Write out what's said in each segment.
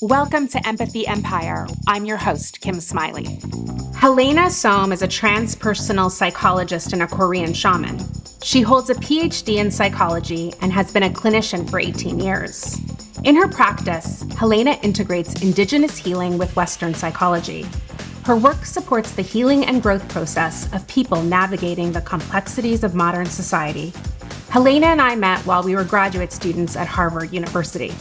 Welcome to Empathy Empire. I'm your host, Kim Smiley. Helena Soholm is a transpersonal psychologist and a Korean shaman. She holds a PhD in psychology and has been a clinician for 18 years. In her practice, Helena integrates indigenous healing with Western psychology. Her work supports the healing and growth process of people navigating the complexities of modern society. Helena and I met while we were graduate students at Harvard University.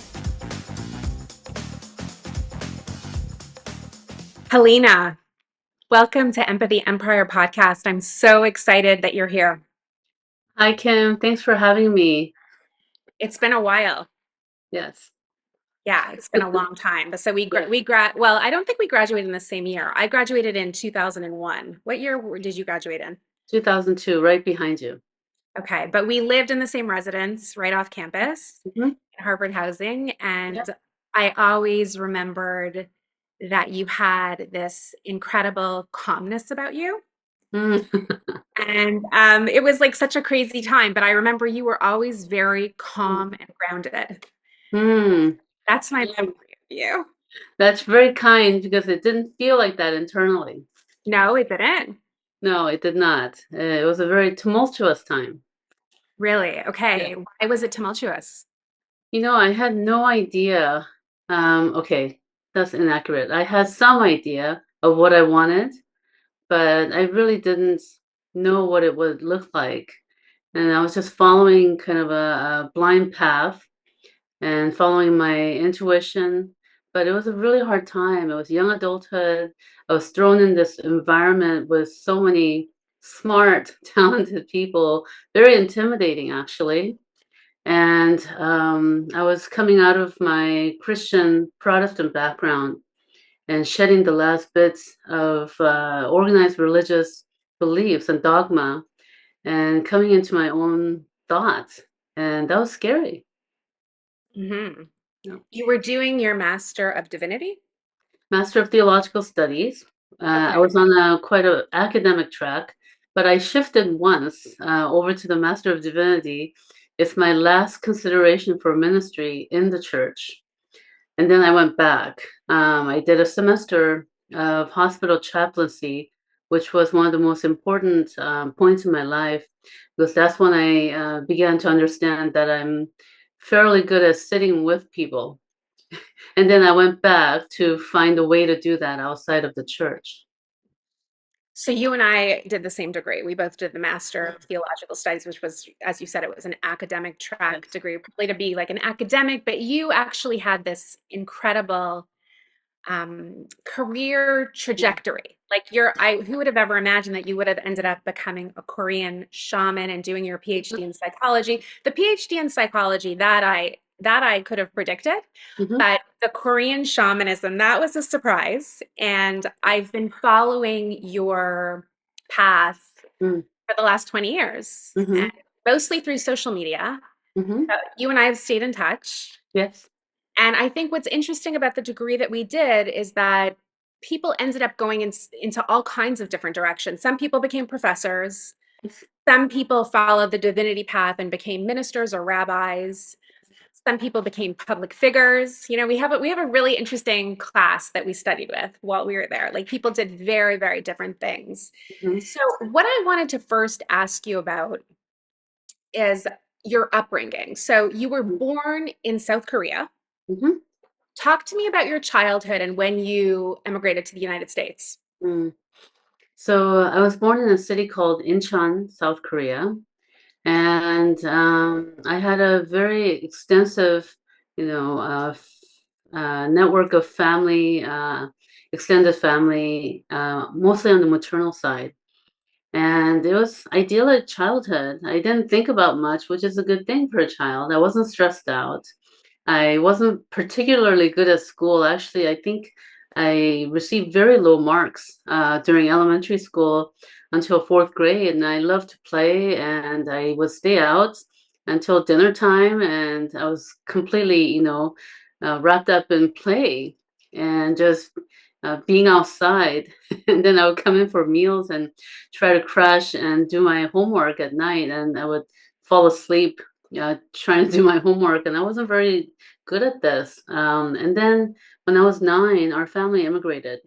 Helena, welcome to Empathy Empire podcast. I'm so excited that you're here. Hi, Kim. Thanks for having me. It's been a while. Yes. Yeah, it's been a long time. So Yeah. well, I don't think we graduated in the same year. I graduated in 2001. What year did you graduate in? 2002, right behind you. Okay, but we lived in the same residence right off campus Mhm. at Harvard Housing, Yeah. and I always remembered that you had this incredible calmness about you. Mm. And it was like such a crazy time, but I remember you were always very calm and grounded. Mm. That's my memory of you. That's very kind because it didn't feel like that internally. No, it didn't. No, it did not. It was a very tumultuous time. Really? Yeah. Okay. Why was it tumultuous? I had no idea. Okay, that's inaccurate. I had some idea of what I wanted, but I really didn't know what it would look like. And I was just following kind of a blind path and following my intuition. But it was a really hard time. It was young adulthood. I was thrown in this environment with so many smart, talented people, very intimidating, actually. And I was coming out of my Christian Protestant background and shedding the last bits of organized religious beliefs and dogma and coming into my own thoughts. And that was scary. Hmm. Yeah. You were doing your Master of Divinity? Master of Theological Studies. I Okay. was on quite an academic track, but I shifted once over to the Master of Divinity. It's my last consideration for ministry in the church. And then I went back. I did a semester of hospital chaplaincy, which was one of the most important points in my life, because that's when I began to understand that I'm fairly good at sitting with people. And then I went back to find a way to do that outside of the church. So you and I did the same degree. We both did the Master of Theological Studies, which was, as you said, it was an academic track Yes. degree, probably to be like an academic, but you actually had this incredible career Yeah. trajectory. Like who would have ever imagined that you would have ended up becoming a Korean shaman and doing your PhD in psychology? The PhD in psychology that I could have predicted, Hmm. but the Korean shamanism, that was a surprise. And I've been following your path Mm. for the last 20 years, and Hmm. mostly through social media. Hmm. You and I have stayed in touch. Yes. And I think what's interesting about the degree that we did is that people ended up going into all kinds of different directions. Some people became professors. Some people followed the divinity path and became ministers or rabbis. Some people became public figures. We have a really interesting class that we studied with while we were there. Like people did very, very different things. Hmm. So what I wanted to first ask you about is your upbringing. So you were born in South Korea. Hmm. Talk to me about your childhood and when you immigrated to the United States. Mm. So I was born in a city called Incheon, South Korea. And I had a very extensive, network of family, extended family, mostly on the maternal side. And it was idyllic childhood. I didn't think about much, which is a good thing for a child. I wasn't stressed out. I wasn't particularly good at school. Actually, I think I received very low marks during elementary school until fourth grade, and I loved to play, and I would stay out until dinner time, and I was completely, wrapped up in play and just being outside. And then I would come in for meals and try to crash and do my homework at night, and I would fall asleep trying to do my homework, and I wasn't very good at this. And then when I was 9, our family immigrated.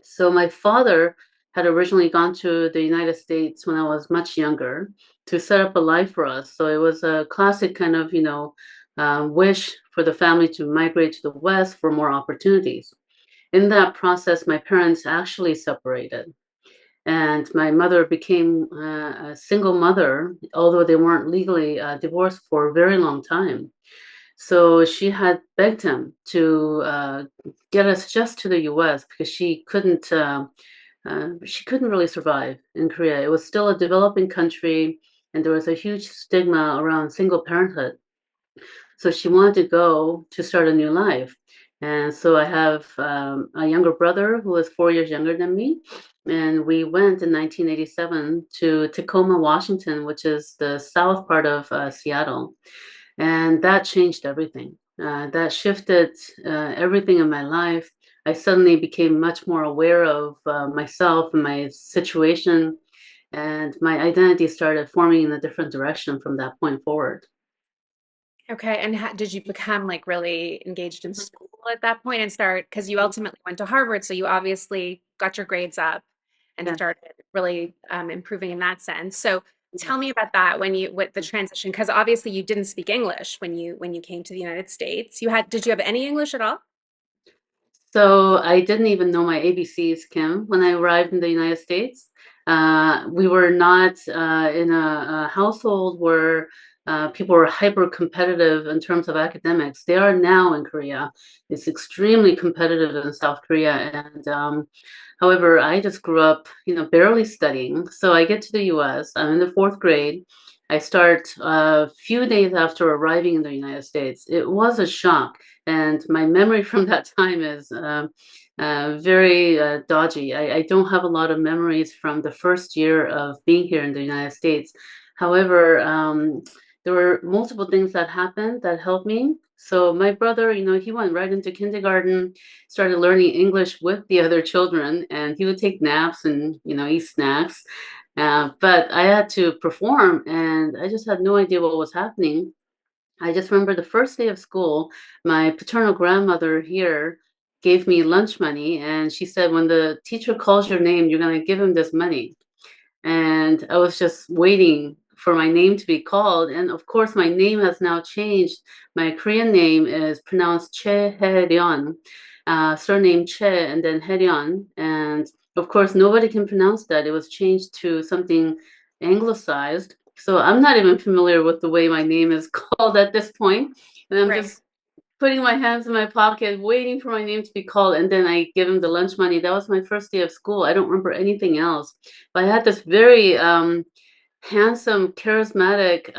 So my father had originally gone to the United States when I was much younger to set up a life for us. So it was a classic kind of, wish for the family to migrate to the West for more opportunities. In that process, my parents actually separated, and my mother became a single mother, although they weren't legally divorced for a very long time. So she had begged him to get us just to the U.S. because she couldn't really survive in Korea. It was still a developing country, and there was a huge stigma around single parenthood. So she wanted to go to start a new life. And so I have a younger brother who was 4 years younger than me. And we went in 1987 to Tacoma, Washington, which is the south part of Seattle. And that changed everything. That shifted everything in my life. I suddenly became much more aware of myself and my situation, and my identity started forming in a different direction from that point forward. Okay, and did you become like really engaged in school at that point and start, because you ultimately went to Harvard, so you obviously got your grades up and Yeah. started really improving in that sense. So tell me about that when you with the transition, because obviously you didn't speak English when you came to the United States. Did you have any English at all? So I didn't even know my ABCs, Kim, when I arrived in the United States. We were not in a household where people were hyper competitive in terms of academics. They are now in Korea. It's extremely competitive in South Korea, and however, I just grew up, barely studying. So I get to the U.S. I'm in the fourth grade. I start a few days after arriving in the United States. It was a shock, and my memory from that time is very dodgy. I don't have a lot of memories from the first year of being here in the United States. However, there were multiple things that happened that helped me. So my brother, he went right into kindergarten, started learning English with the other children, and he would take naps and, eat snacks. But I had to perform, and I just had no idea what was happening. I just remember the first day of school, my paternal grandmother here gave me lunch money, and she said, when the teacher calls your name, you're going to give him this money. And I was just waiting for my name to be called. And of course, my name has now changed. My Korean name is pronounced Che Hae-ryun, surname Che and then Hae-ryun. And of course, nobody can pronounce that. It was changed to something anglicized. So I'm not even familiar with the way my name is called at this point. And I'm Right. just putting my hands in my pocket, waiting for my name to be called, and then I give him the lunch money. That was my first day of school. I don't remember anything else. But I had this very handsome, charismatic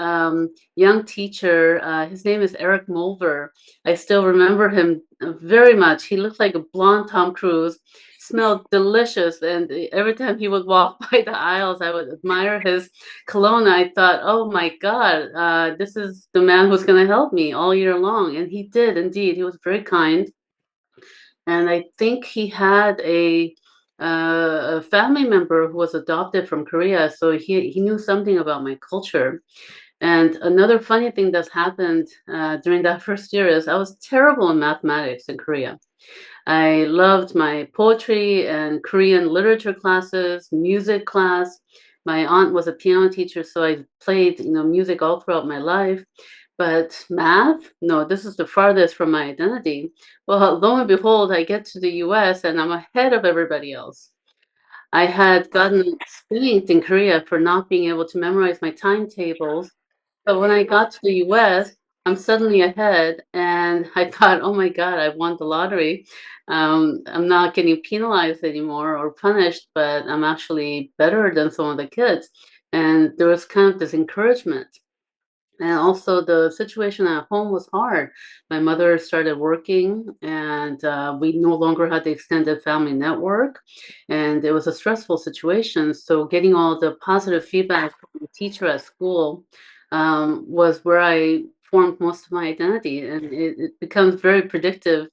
young teacher. His name is Eric Mulver. I still remember him very much. He looked like a blonde Tom Cruise, smelled delicious. And every time he would walk by the aisles, I would admire his cologne. I thought, oh my God, this is the man who's going to help me all year long. And he did indeed. He was very kind. And I think he had a family member who was adopted from Korea, so he knew something about my culture. And another funny thing that's happened during that first year is I was terrible in mathematics in Korea. I loved my poetry and Korean literature classes, music class. My aunt was a piano teacher, so I played, music all throughout my life. But math, no, this is the farthest from my identity. Well, lo and behold, I get to the US and I'm ahead of everybody else. I had gotten spanked in Korea for not being able to memorize my timetables, but when I got to the US, I'm suddenly ahead, and I thought, oh my God, I won the lottery. I'm not getting penalized anymore or punished, but I'm actually better than some of the kids. And there was kind of this encouragement. And also, the situation at home was hard. My mother started working, and we no longer had the extended family network. And it was a stressful situation. So, getting all the positive feedback from the teacher at school was where I formed most of my identity. And it becomes very predictive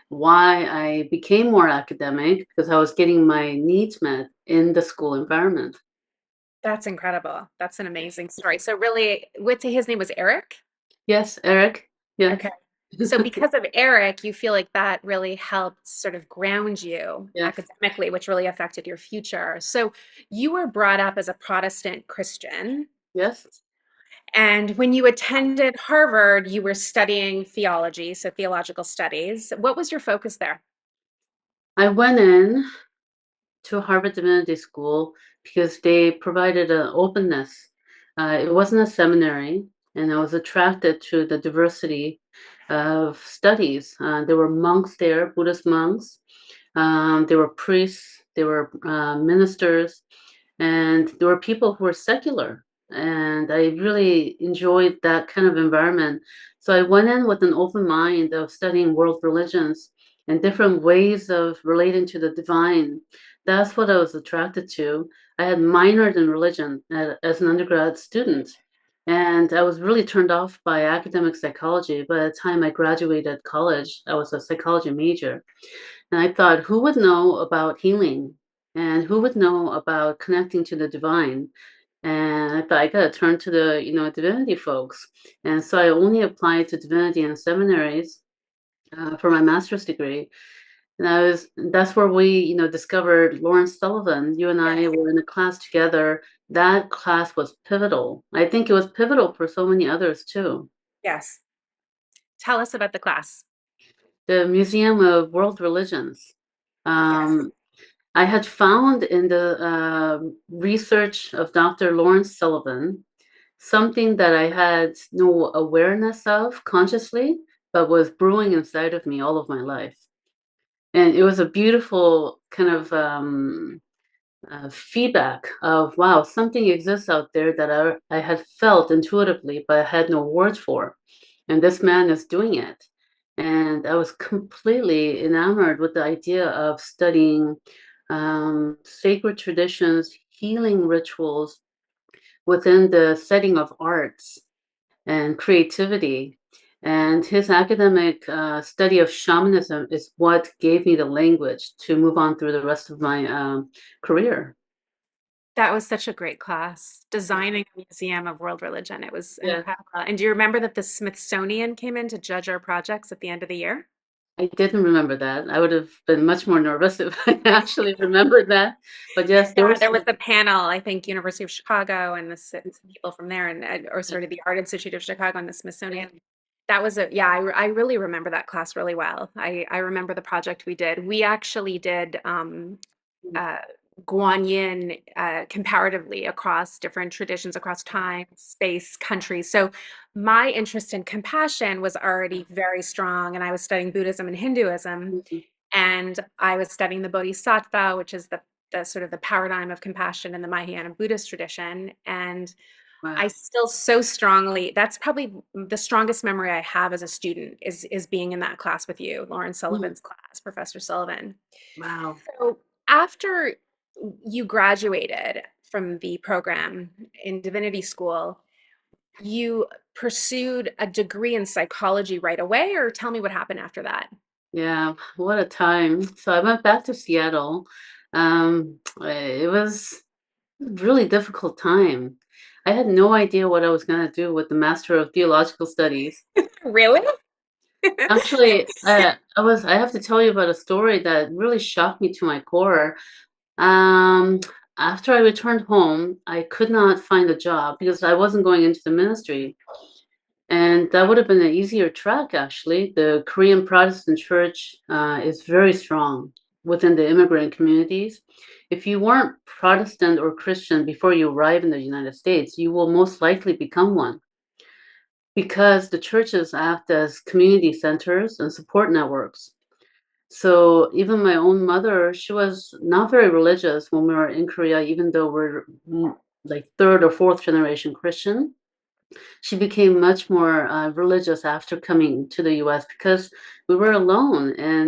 why I became more academic, because I was getting my needs met in the school environment. That's incredible. That's an amazing story. So really, his name was Eric? Yes, Eric. Yes. Okay. So because of Eric, you feel like that really helped sort of ground you Yes. academically, which really affected your future. So you were brought up as a Protestant Christian, Yes. and when you attended Harvard, you were studying theology, so theological studies. What was your focus there? I went in to Harvard Divinity School because they provided an openness. It wasn't a seminary, and I was attracted to the diversity of studies. There were monks there, Buddhist monks. There were priests. There were ministers, and there were people who were secular. And I really enjoyed that kind of environment. So I went in with an open mind of studying world religions and different ways of relating to the divine. That's what I was attracted to. I had minored in religion as an undergrad student, and I was really turned off by academic psychology. By the time I graduated college, I was a psychology major. And I thought, who would know about healing? And who would know about connecting to the divine? And I thought I gotta turn to the, divinity folks. And so I only applied to divinity in seminaries for my master's degree. And that's where we, discovered Lawrence Sullivan. You and I Yes. were in a class together. That class was pivotal. I think it was pivotal for so many others too. Yes. Tell us about the class. The Museum of World Religions. Yes. Um, I had found in the research of Dr. Lawrence Sullivan something that I had no awareness of consciously, but was brewing inside of me all of my life. And it was a beautiful kind of feedback of, wow, something exists out there that I had felt intuitively, but I had no words for. And this man is doing it. And I was completely enamored with the idea of studying sacred traditions, healing rituals within the setting of arts and creativity. And his academic study of shamanism is what gave me the language to move on through the rest of my career. That was such a great class, designing a museum of world religion. It was Yeah, incredible. And do you remember that the Smithsonian came in to judge our projects at the end of the year? I didn't remember that. I would have been much more nervous if I actually remembered that. But yes, there Yeah, was there was some. a panel, I think University of Chicago and some people from there, and or sort of the Art Institute of Chicago and the Smithsonian. That was a yeah, I really remember that class really well. I remember the project we did. We actually did uh, Guanyin comparatively across different traditions, across time, space, countries. So my interest in compassion was already very strong, and I was studying Buddhism and Hinduism, and I was studying the Bodhisattva, which is the sort of the paradigm of compassion in the Mahayana Buddhist tradition. And I Wow. still so strongly, that's probably the strongest memory I have as a student is being in that class with you, Lauren Mm, Sullivan's class, Professor Sullivan. wow. So after you graduated from the program in divinity school, you pursued a degree in psychology right away, or tell me what happened after that? Yeah, what a time. So I went back to Seattle. It was a really difficult time. I had no idea what I was going to do with the Master of Theological Studies. Really? Actually, I have to tell you about a story that really shocked me to my core. Um, After I returned home, I could not find a job because I wasn't going into the ministry. And that would have been an easier track, actually. The Korean Protestant church is very strong within the immigrant communities. If you weren't Protestant or Christian before you arrive in the United States, you will most likely become one because the churches act as community centers and support networks. So even my own mother, she was not very religious when we were in Korea, even though we're like third or fourth generation Christian. She became much more religious after coming to the US because we were alone and,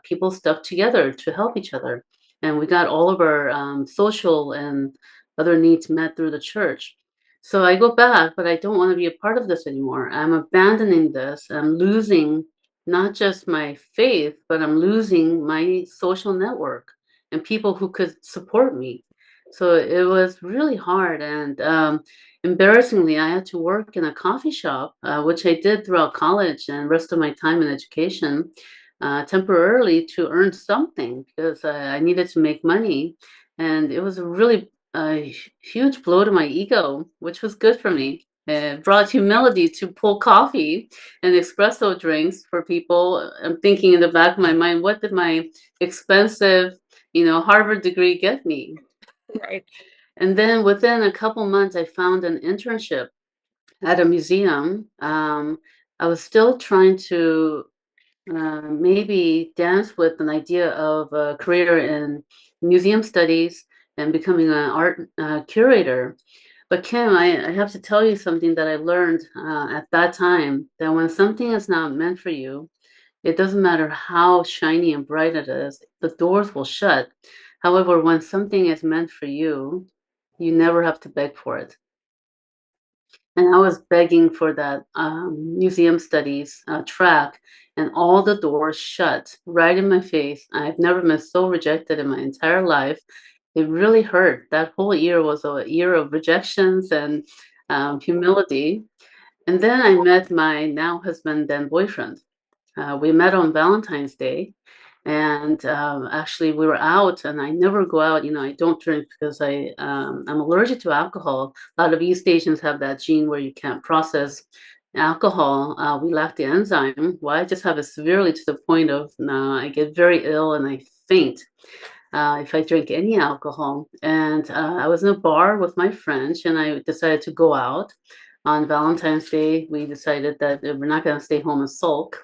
people stuck together to help each other. And we got all of our social and other needs met through the church. So I go back, but I don't want to be a part of this anymore. I'm abandoning this. I'm losing not just my faith, but I'm losing my social network and people who could support me. So it was really hard, and embarrassingly, I had to work in a coffee shop, which I did throughout college and rest of my time in education, temporarily to earn something because I needed to make money, and it was a really huge blow to my ego, which was good for me. It brought humility to pull coffee and espresso drinks for people. I'm thinking in the back of my mind, what did my expensive, Harvard degree get me? Right. And then within a couple months, I found an internship at a museum. I was still trying to maybe dance with an idea of a career in museum studies and becoming an art curator. But Kim, I have to tell you something that I learned at that time, that when something is not meant for you, it doesn't matter how shiny and bright it is, the doors will shut. However, when something is meant for you, you never have to beg for it. And I was begging for that museum studies track, and all the doors shut right in my face. I've never been so rejected in my entire life. It really hurt. That whole year was a year of rejections and humility. And then I met my now husband, then boyfriend. We met on Valentine's Day, and actually we were out. And I never go out. I don't drink because I'm allergic to alcohol. A lot of East Asians have that gene where you can't process alcohol. We lack the enzyme. Well, I just have it severely to the point of I get very ill and I faint if I drink any alcohol. And I was in a bar with my friends, and I decided to go out. On Valentine's Day, we decided that we're not going to stay home and sulk.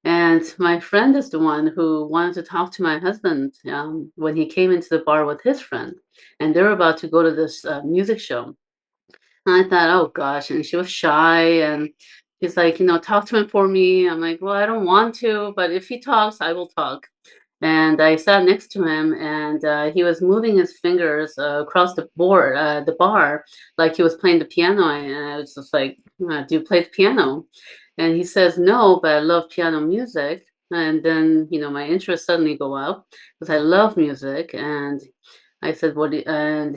And my friend is the one who wanted to talk to my husband when he came into the bar with his friend. And they were about to go to this music show. And I thought, oh gosh. And she was shy. And he's like, talk to him for me. I'm like, well, I don't want to, but if he talks, I will talk. And I sat next to him, and he was moving his fingers across the bar, like he was playing the piano. And I was just like, "Do you play the piano?" And he says, "No, but I love piano music." And then, my interest suddenly go up because I love music. And I said, "What do you, and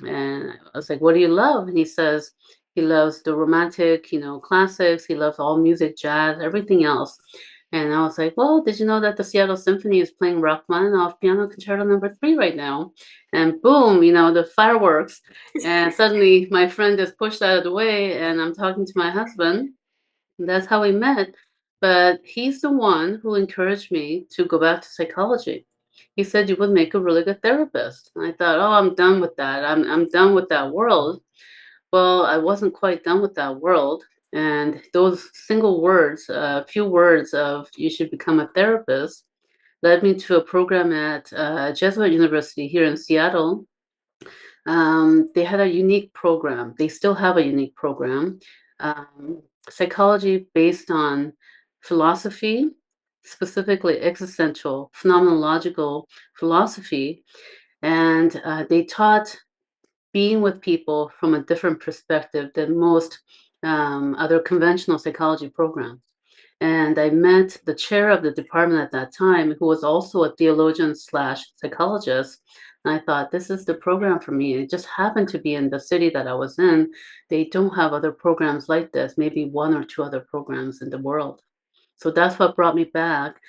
I was like, what do you love?" And he says he loves the romantic, classics. He loves all music, jazz, everything else. And I was like, well, did you know that the Seattle Symphony is playing Rachmaninoff Piano Concerto Number 3 right now? And boom, the fireworks. And suddenly my friend is pushed out of the way, and I'm talking to my husband. And that's how we met. But he's the one who encouraged me to go back to psychology. He said you would make a really good therapist. And I thought, oh, I'm done with that. I'm done with that world. Well, I wasn't quite done with that world. And those single words, a few words of you should become a therapist, led me to a program at Jesuit University here in Seattle. They had a unique program. They still have a unique program. Psychology based on philosophy, specifically existential, phenomenological philosophy. And they taught being with people from a different perspective than most other conventional psychology programs. And I met the chair of the department at that time, who was also a theologian slash psychologist. And I thought, this is the program for me. It just happened to be in the city that I was in. They don't have other programs like this, maybe one or two other programs in the world. So that's what brought me back.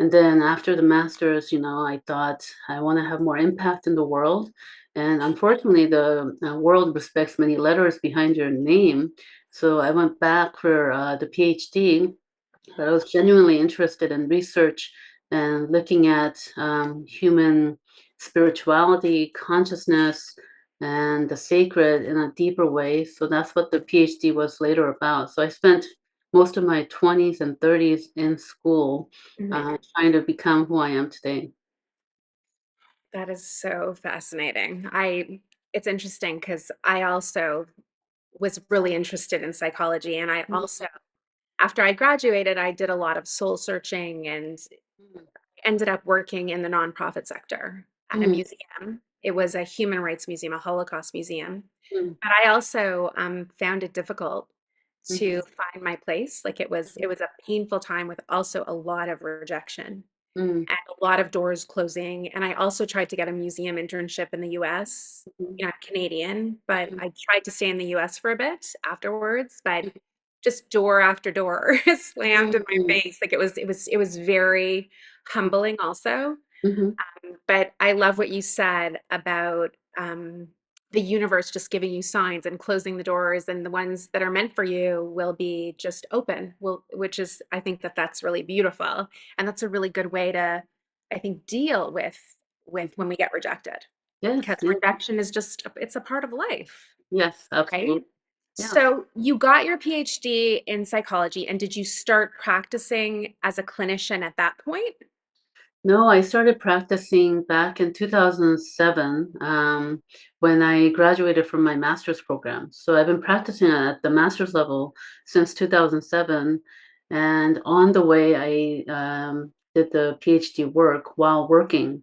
And then after the master's, I thought I want to have more impact in the world. And unfortunately, the world respects many letters behind your name. So I went back for the PhD, but I was genuinely interested in research and looking at human spirituality, consciousness, and the sacred in a deeper way. So that's what the PhD was later about. So I spent most of my 20s and 30s in school trying to become who I am today. That is so fascinating. It's interesting because I also was really interested in psychology, and I also, after I graduated, I did a lot of soul searching and ended up working in the nonprofit sector at a Mm, museum. It was a human rights museum, a Holocaust museum. mm, But I also found it difficult mhm, to find my place. Like it was a painful time with also a lot of rejection. Mm, and a lot of doors closing. And I also tried to get a museum internship in the US. mhm, You know, I'm Canadian, but mhm, I tried to stay in the US for a bit afterwards, but just door after door slammed in my mhm, face. Like it was very humbling also. mhm. But I love what you said about the universe just giving you signs and closing the doors, and the ones that are meant for you will be just open. Will, which is, I think that that's really beautiful, and that's a really good way to, I think, deal with when we get rejected, Yes, because yes, rejection is just it's a part of life, yes, absolutely. right? Yeah. So you got your PhD in psychology, and did you start practicing as a clinician at that point? No, I started practicing back in 2007 when I graduated from my master's program. So I've been practicing at the master's level since 2007. And on the way, I did the PhD work while working.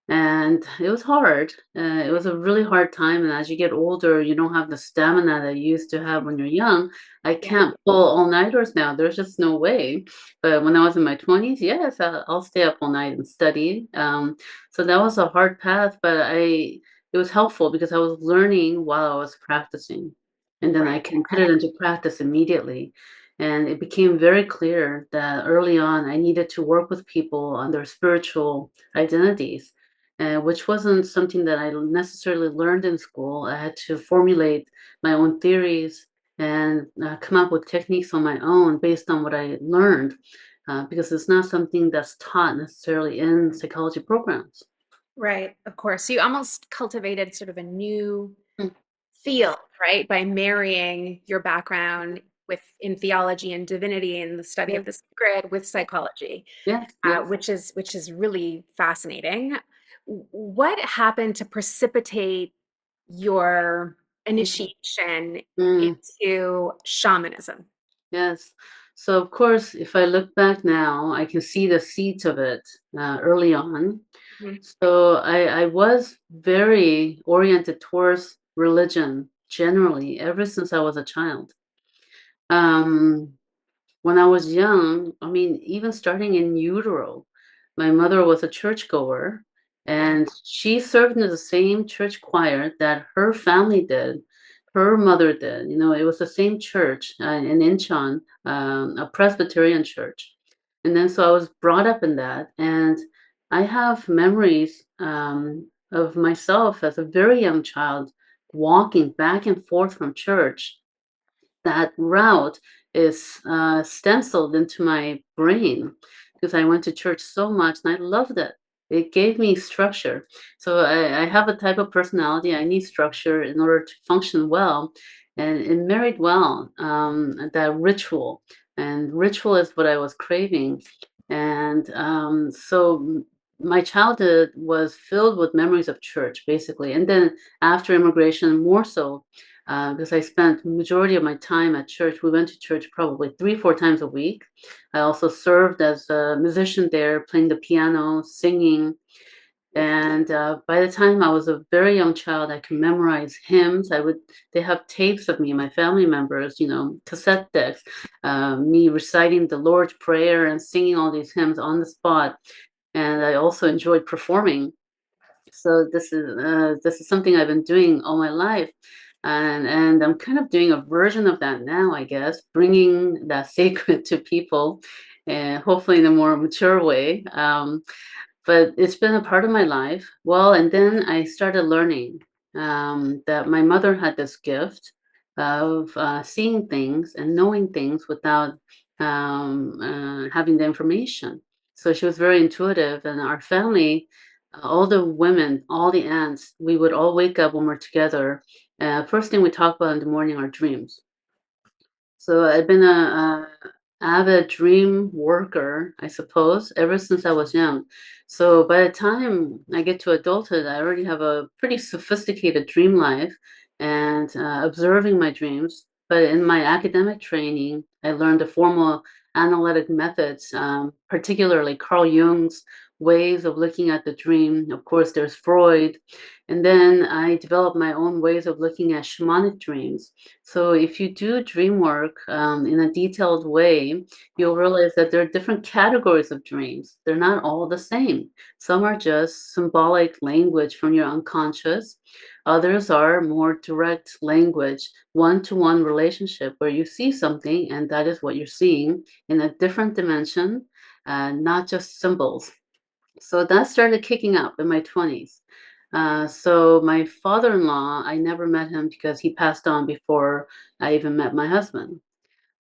And it was hard. It was a really hard time. And as you get older, you don't have the stamina that you used to have when you're young. I Yeah, can't pull all-nighters now. There's just no way. But when I was in my 20s, yes, I'll stay up all night and study. So that was a hard path, but it was helpful because I was learning while I was practicing. And then I right, can put it into practice immediately. And it became very clear that early on I needed to work with people on their spiritual identities, which wasn't something that I necessarily learned in school. I had to formulate my own theories and come up with techniques on my own based on what I learned, because it's not something that's taught necessarily in psychology programs. right. Of course. So you almost cultivated sort of a new Mm, field, right? By marrying your background with in theology and divinity and the study yes, of the sacred with psychology, yes, yes. which is really fascinating. What happened to precipitate your Mm, initiation mm, into shamanism? yes. So, of course, if I look back now, I can see the seeds of it early on. Mhm. So I was very oriented towards religion generally ever since I was a child. Um, when I was young, I mean, even starting in utero, my mother was a churchgoer, Okay. and she served in the same church choir that her family did, her mother did. You know, it was the same church in Incheon, a Presbyterian church. And then so I was brought up in that, and I have memories of myself as a very young child walking back and forth from church. That route is stenciled into my brain because I went to church so much and I loved it. It gave me structure. So I have a type of personality. I need structure in order to function well, and it married well, that ritual. And ritual is what I was craving. And my childhood was filled with memories of church, basically. And then after immigration, more so because I spent majority of my time at church. We went to church probably 3, 4 times a week. I also served as a musician there, playing the piano, singing. And by the time I was a very young child, I could memorize hymns. They have tapes of me and my family members, cassette decks, me reciting the Lord's Prayer and singing all these hymns on the spot. And I also enjoyed performing. So this is something I've been doing all my life, and I'm kind of doing a version of that now, I guess, bringing that sacred to people, and hopefully in a more mature way. But it's been a part of my life. Well, and then I started learning that my mother had this gift of seeing things and knowing things without having the information. So she was very intuitive, and our family, all the women, all the aunts, we would all wake up when we're together. First thing we talk about in the morning are dreams. So I've been a avid dream worker, I suppose, ever since I was young. So by the time I get to adulthood, I already have a pretty sophisticated dream life and observing my dreams. But in my academic training, I learned the formal analytic methods, particularly Carl Jung's ways of looking at the dream. Of course, there's Freud. And then I developed my own ways of looking at shamanic dreams. So if you do dream work in a detailed way, you'll realize that there are different categories of dreams. They're not all the same. Some are just symbolic language from your unconscious. Others are more direct language, one-to-one relationship where you see something and that is what you're seeing in a different dimension, not just symbols. So that started kicking up in my 20s. So my father-in-law, I never met him because he passed on before I even met my husband.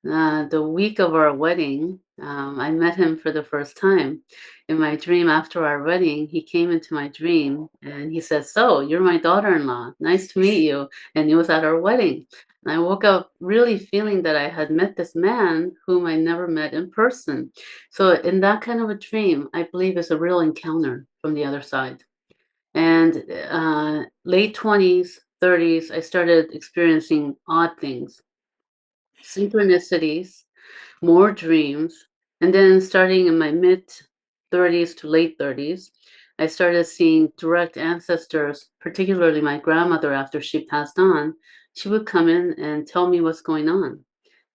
The week of our wedding, I met him for the first time. In my dream after our wedding, he came into my dream and he said, "So, you're my daughter-in-law. Nice to meet you." And it was at our wedding. And I woke up really feeling that I had met this man whom I never met in person. So, in that kind of a dream, I believe is a real encounter from the other side. And late 20s, 30s, I started experiencing odd things, synchronicities, more dreams. And then starting in my mid 30s to late 30s, I started seeing direct ancestors, particularly my grandmother after she passed on. She would come in and tell me what's going on,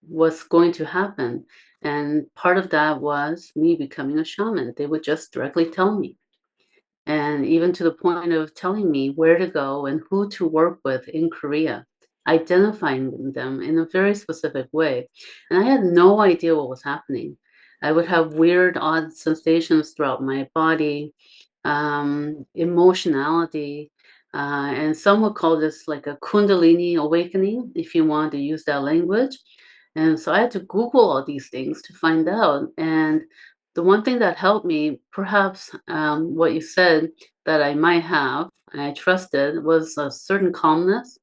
what's going to happen. And part of that was me becoming a shaman. They would just directly tell me, and even to the point of telling me where to go and who to work with in Korea, identifying them in a very specific way. And I had no idea what was happening. I would have weird, odd sensations throughout my body, emotionality, and some would call this like a Kundalini awakening, if you want to use that language. And so I had to Google all these things to find out. And the one thing that helped me, perhaps what you said that I might have, and I trusted, was a certain calmness.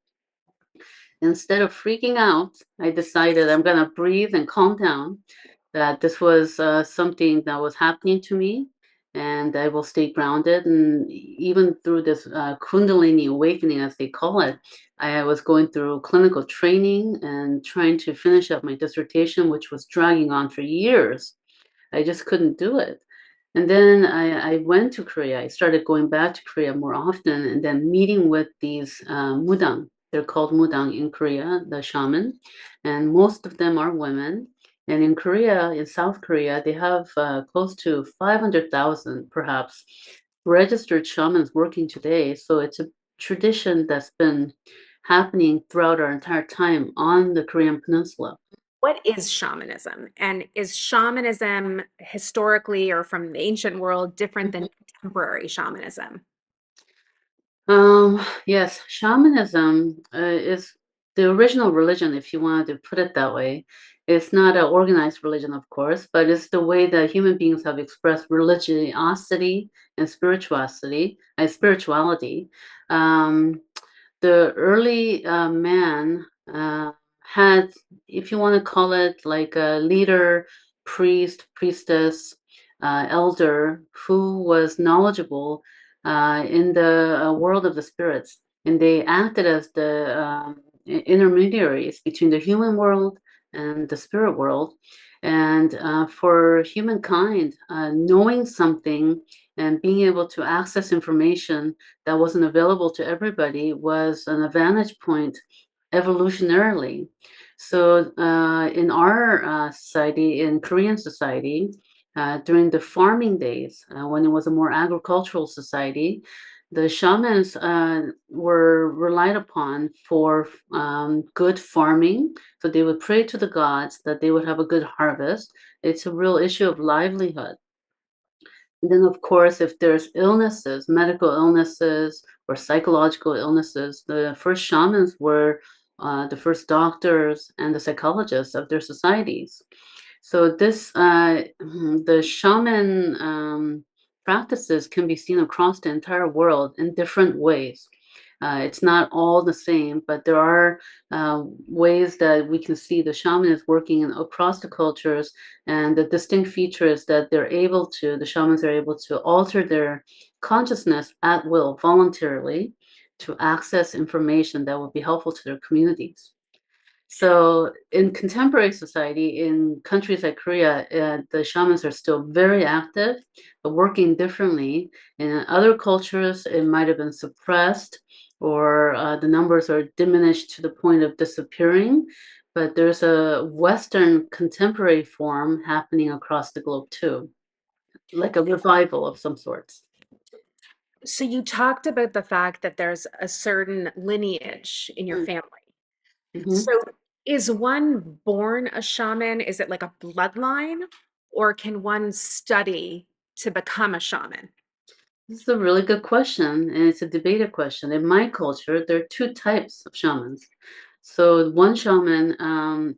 Instead of freaking out, I decided I'm going to breathe and calm down, that this was something that was happening to me, and I will stay grounded. And even through this Kundalini awakening, as they call it, I was going through clinical training and trying to finish up my dissertation, which was dragging on for years. I just couldn't do it. And then I went to Korea. I started going back to Korea more often and then meeting with these mudang. They're called mudang in Korea, the shaman, and most of them are women. And in Korea, in South Korea, they have close to 500,000 perhaps registered shamans working today. So it's a tradition that's been happening throughout our entire time on the Korean Peninsula. What is shamanism? And is shamanism historically or from the ancient world different than contemporary shamanism? Yes, shamanism is the original religion, if you wanted to put it that way. It's not an organized religion, of course, but it's the way that human beings have expressed religiosity and spirituality. Um, the early man had, if you want to call it like a leader, priest, priestess, elder who was knowledgeable in the world of the spirits. And they acted as the intermediaries between the human world and the spirit world. And for humankind, knowing something and being able to access information that wasn't available to everybody was an advantage point evolutionarily. So in our society, in Korean society, during the farming days, when it was a more agricultural society, the shamans were relied upon for good farming. So they would pray to the gods that they would have a good harvest. It's a real issue of livelihood. And then, of course, if there's illnesses, medical illnesses or psychological illnesses, the first shamans were the first doctors and the psychologists of their societies. So the shaman practices can be seen across the entire world in different ways. It's not all the same, but there are ways that we can see the shaman is working across the cultures, and the distinct feature is that the shamans are able to alter their consciousness at will, voluntarily, to access information that will be helpful to their communities. So in contemporary society, in countries like Korea, the shamans are still very active, but working differently. In other cultures, it might have been suppressed or the numbers are diminished to the point of disappearing. But there's a Western contemporary form happening across the globe too, like a revival of some sorts. So you talked about the fact that there's a certain lineage in your family. Mm-hmm. So is one born a shaman? Is it like a bloodline? Or can one study to become a shaman? This is a really good question, and it's a debated question. In my culture, there are two types of shamans. So one shaman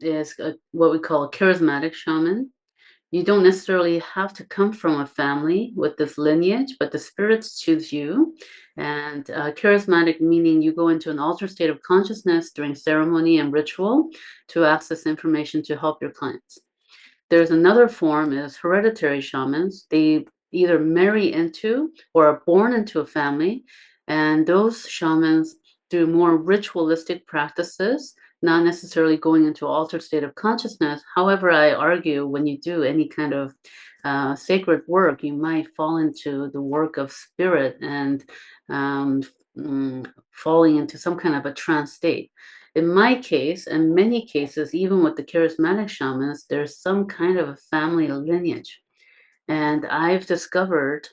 is what we call a charismatic shaman. You don't necessarily have to come from a family with this lineage, but the spirits choose you. And charismatic meaning you go into an altered state of consciousness during ceremony and ritual to access information to help your clients. There's another form is hereditary shamans. They either marry into or are born into a family, and those shamans do more ritualistic practices, not necessarily going into altered state of consciousness. However, I argue when you do any kind of sacred work, you might fall into the work of spirit and um, falling into some kind of a trance state. In my case, and many cases, even with the charismatic shamans, there's some kind of a family lineage. And I've discovered,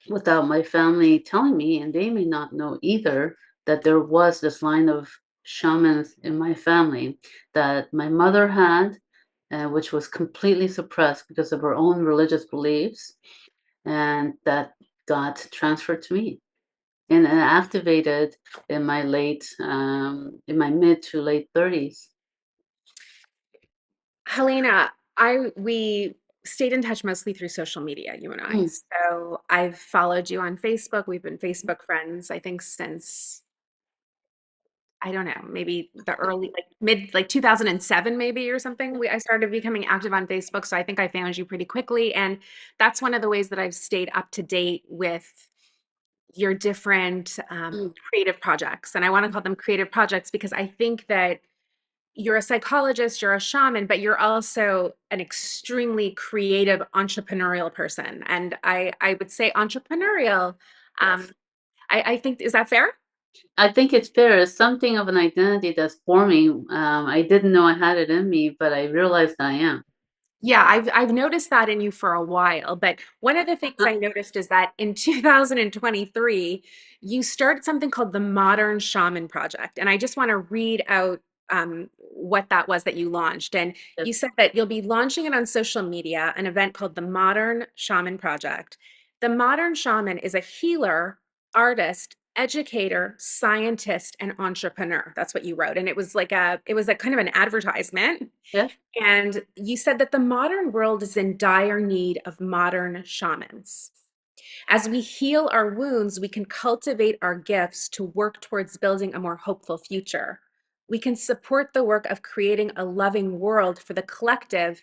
without my family telling me, and they may not know either, that there was this line of shamans in my family that my mother had, which was completely suppressed because of her own religious beliefs, and that got transferred to me and activated in my mid to late 30s. Helena, we stayed in touch mostly through social media, you and I. Mm, So I've followed you on Facebook. We've been Facebook friends, I think, since I don't know, maybe the early, like mid, like 2007, maybe or something. I started becoming active on Facebook. So I think I found you pretty quickly. And that's one of the ways that I've stayed up to date with your different mm, creative projects. And I want to call them creative projects because I think that you're a psychologist, you're a shaman, but you're also an extremely creative entrepreneurial person. And I would say entrepreneurial. Um, yes. I think, is that fair? I think it's fair. It's something of an identity that's forming. I didn't know I had it in me, but I realized I am. Yeah, I've noticed that in you for a while, but one of the things I noticed is that in 2023, you started something called the Modern Shaman Project. And I just want to read out what that was that you launched. And you Yes. said that you'll be launching it on social media, an event called the Modern Shaman Project. The Modern Shaman is a healer, artist, educator, scientist, and entrepreneur. That's what you wrote. And it was a kind of an advertisement. Yes. And you said that the modern world is in dire need of modern shamans. As we heal our wounds, we can cultivate our gifts to work towards building a more hopeful future. We can support the work of creating a loving world for the collective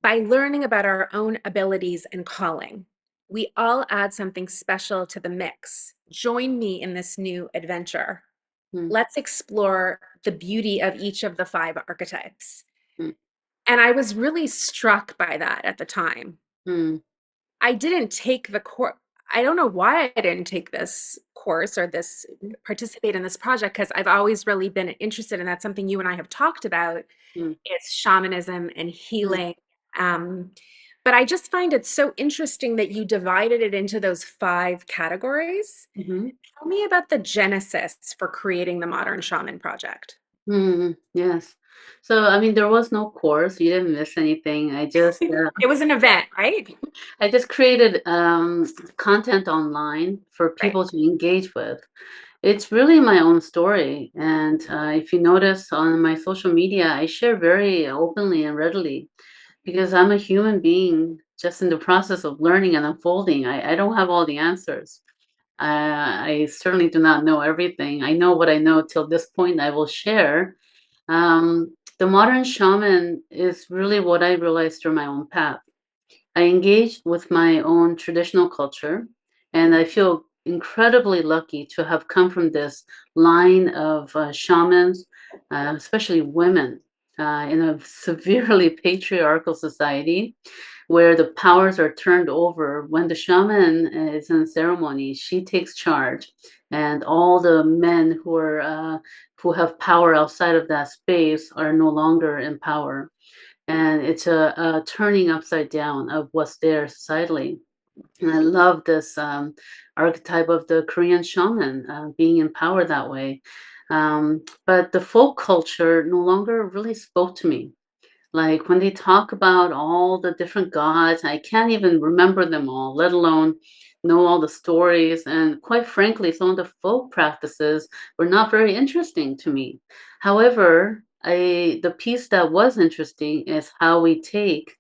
by learning about our own abilities and calling. We all add something special to the mix. Join me in this new adventure. Mm, Let's explore the beauty of each of the five archetypes. mm, And I was really struck by that at the time. mm, I didn't take the course. I don't know why I didn't take this course or this participate in this project because I've always really been interested in that. Something you and I have talked about mm, is shamanism and mm, healing. Um, but I just find it so interesting that you divided it into those five categories. mhm. Tell me about the genesis for creating the Modern Shaman Project. Yes. So, I mean, there was no course. You didn't miss anything. It was an event, right? I just created content online for Right. people to engage with. It's really my own story. And if you notice on my social media, I share very openly and readily because I'm a human being just in the process of learning and unfolding. I don't have all the answers. I certainly do not know everything. I know what I know till this point, I will share. The modern shaman is really what I realized through my own path. I engaged with my own traditional culture, and I feel incredibly lucky to have come from this line of shamans especially women, in a severely patriarchal society where the powers are turned over. When the shaman is in ceremony, she takes charge, and all the men who have power outside of that space are no longer in power. And it's a turning upside down of what's there societally. And I love this archetype of the Korean shaman being in power that way. But the folk culture no longer really spoke to me. Like when they talk about all the different gods, I can't even remember them all, let alone know all the stories. And quite frankly, some of the folk practices were not very interesting to me. However, the piece that was interesting is how we take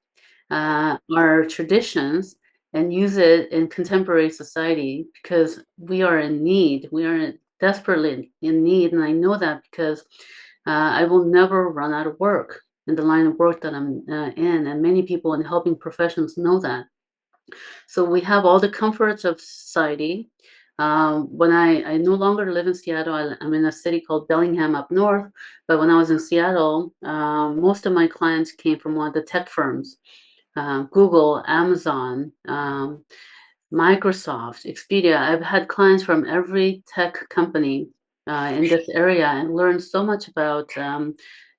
our traditions and use it in contemporary society because we are in need. We are desperately in need. And I know that because I will never run out of work in the line of work that I'm in. And many people in helping professions know that. So we have all the comforts of society. When I no longer live in Seattle, I'm in a city called Bellingham up north. But when I was in Seattle, most of my clients came from one of the tech firms, Google, Amazon, Microsoft, Expedia. I've had clients from every tech company in this area and learned so much about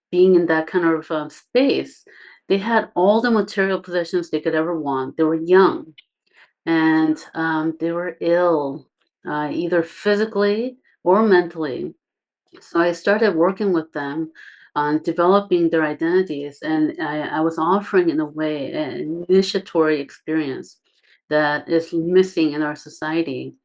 being in that kind of space. They had all the material possessions they could ever want. They were young and they were ill, either physically or mentally. So I started working with them on developing their identities, and I was offering, in a way, an initiatory experience that is missing in our society.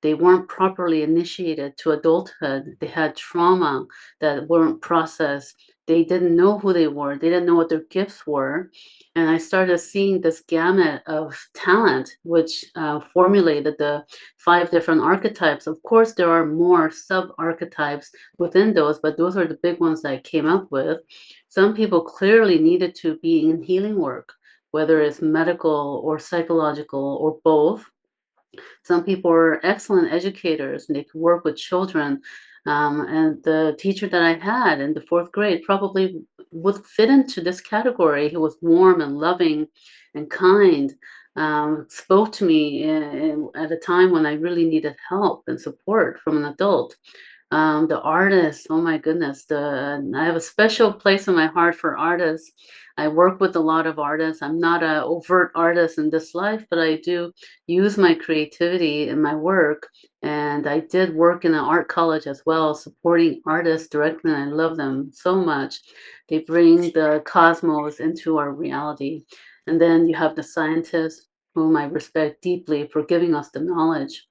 They weren't properly initiated to adulthood. They had trauma that weren't processed. They didn't know who they were. They didn't know what their gifts were. And I started seeing this gamut of talent, which formulated the 5 different archetypes. Of course, there are more sub archetypes within those, but those are the big ones that I came up with. Some people clearly needed to be in healing work, whether it's medical or psychological or both. Some people are excellent educators and they could work with children. And the teacher that I had in the fourth grade probably would fit into this category. He was warm and loving and kind, spoke to me at a time when I really needed help and support from an adult. The artists, oh my goodness, I have a special place in my heart for artists. I work with a lot of artists. I'm not an overt artist in this life, but I do use my creativity in my work. And I did work in an art college as well, supporting artists directly, and I love them so much. They bring the cosmos into our reality. And then you have the scientists, whom I respect deeply for giving us the knowledge.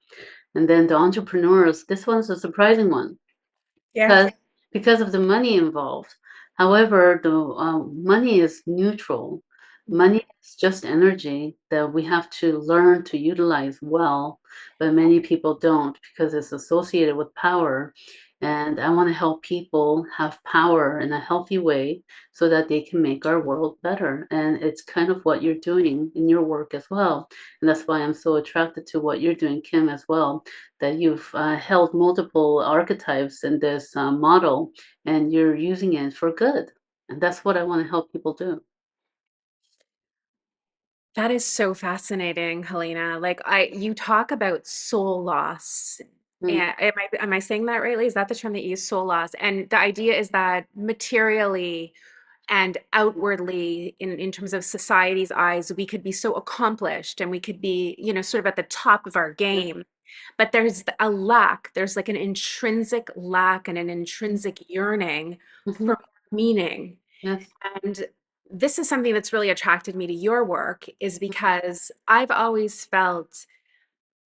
And then the entrepreneurs, this one's a surprising one Yeah. because of the money involved. However, the money is neutral. Money is just energy that we have to learn to utilize well, but many people don't because it's associated with power. And I want to help people have power in a healthy way so that they can make our world better. And it's kind of what you're doing in your work as well. And that's why I'm so attracted to what you're doing, Kim, as well, that you've held multiple archetypes in this model and you're using it for good. And that's what I want to help people do. That is so fascinating, Helena. Like you talk about soul loss. Mm, And am I saying that rightly? Is that the term that you use, soul loss? And the idea is that materially and outwardly, in terms of society's eyes, we could be so accomplished and we could be, sort of at the top of our yeah. game. But there's a lack, there's like an intrinsic lack and an intrinsic yearning Hmm. for meaning. Yes. And this is something that's really attracted me to your work, is because I've always felt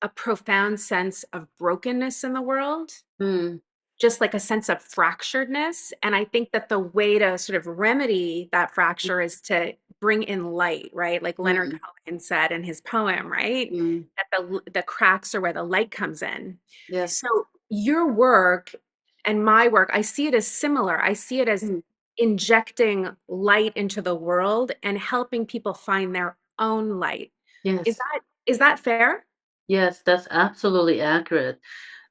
a profound sense of brokenness in the world, Mm, just like a sense of fracturedness. And I think that the way to sort of remedy that fracture is to bring in light, right? Like Leonard mm, Cohen said in his poem, right? mm. That the cracks are where the light comes in. Yes. So your work and my work, I see it as similar. I see it as Mm. injecting light into the world and helping people find their own light. Is Yes. that fair? Yes, that's absolutely accurate.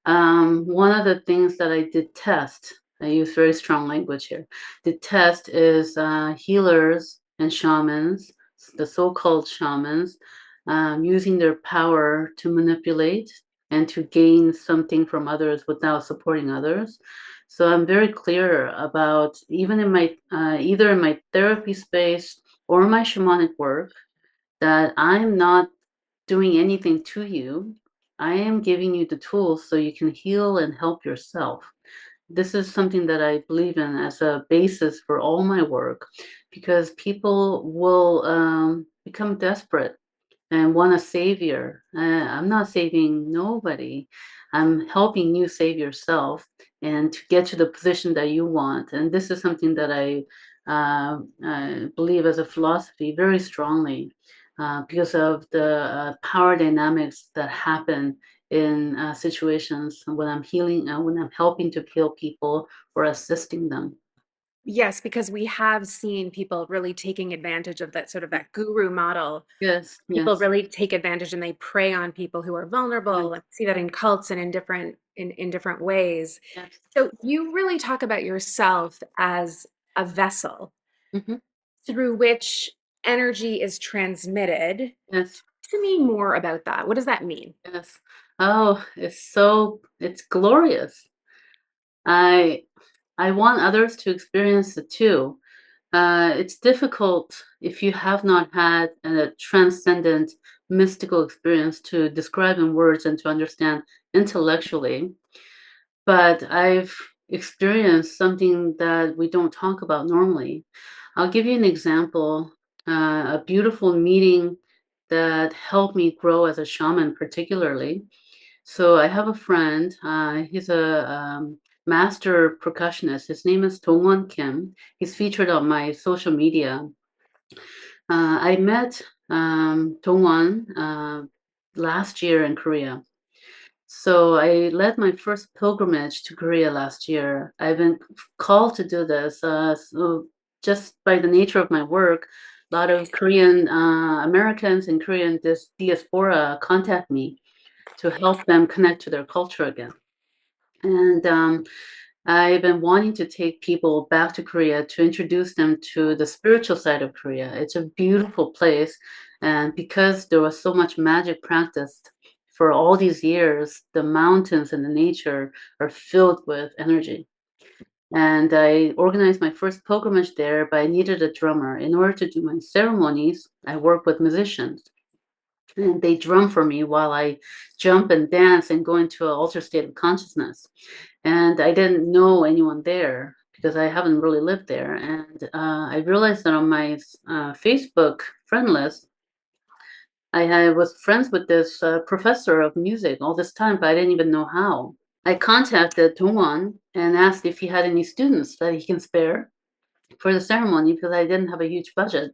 One of the things that I detest I use very strong language here. Detest is healers and shamans, the so-called shamans, using their power to manipulate and to gain something from others without supporting others. So I'm very clear about, even in my either in my therapy space or my shamanic work, that I'm not doing anything to you. I am giving you the tools so you can heal and help yourself. This is something that I believe in as a basis for all my work, because people will become desperate and want a savior. I'm not saving nobody. I'm helping you save yourself and to get to the position that you want. And this is something that I believe as a philosophy very strongly, because of the power dynamics that happen in situations when I'm healing, when I'm helping to heal people or assisting them. Yes, because we have seen people really taking advantage of that sort of that guru model. Yes, People yes, really take advantage and they prey on people who are vulnerable, yes, and see that in cults and in different ways. yes. So you really talk about yourself as a vessel Mhm. through which energy is transmitted. Yes. To me more about that. What does that mean? Yes. Oh, it's glorious. I I want others to experience it too. It's difficult if you have not had a transcendent mystical experience to describe in words and to understand intellectually. But I've experienced something that we don't talk about normally. I'll give you an example. A beautiful meeting that helped me grow as a shaman, particularly. So I have a friend. He's a master percussionist. His name is Dongwon Kim. He's featured on my social media. I met Dongwon last year in Korea. So I led my first pilgrimage to Korea last year. I've been called to do this. So just by the nature of my work, a lot of Korean Americans and Korean diaspora contact me to help them connect to their culture again. And I've been wanting to take people back to Korea to introduce them to the spiritual side of Korea. It's a beautiful place. And because there was so much magic practiced for all these years, the mountains and the nature are filled with energy. And I organized my first pilgrimage there, but I needed a drummer. In order to do my ceremonies, I work with musicians. And they drum for me while I jump and dance and go into an altered state of consciousness. And I didn't know anyone there because I haven't really lived there. And I realized that on my Facebook friend list, I was friends with this professor of music all this time, but I didn't even know how. I contacted Tongwan and asked if he had any students that he can spare for the ceremony because I didn't have a huge budget.